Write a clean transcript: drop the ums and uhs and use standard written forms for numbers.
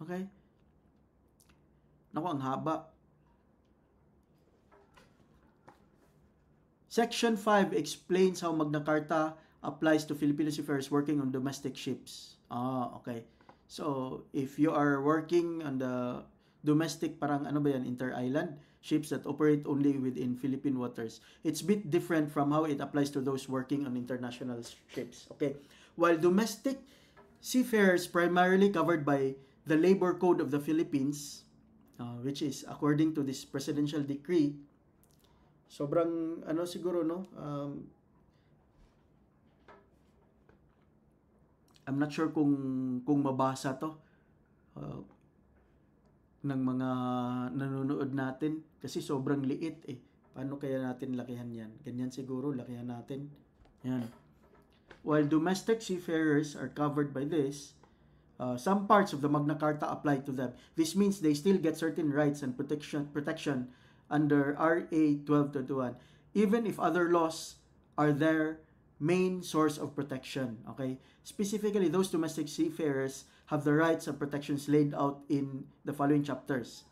Okay? Naku, ang haba. Section 5 explains how Magna Carta applies to Filipino seafarers working on domestic ships. Okay. So, if you are working on the domestic, parang ano ba yan, inter-island ships that operate only within Philippine waters, it's a bit different from how it applies to those working on international ships. Okay. While domestic seafarers primarily covered by the Labor Code of the Philippines, which is according to this presidential decree, sobrang ano siguro, no, I'm not sure kung mabasa to uh, ng mga nanonood natin kasi sobrang liit eh. Paano kaya natin lakihan yan? Ganyan siguro, lakihan natin. Yan. While domestic seafarers are covered by this, some parts of the Magna Carta apply to them. This means they still get certain rights and protection under RA 1221, even if other laws are their main source of protection. Okay? Specifically, those domestic seafarers have the rights and protections laid out in the following chapters.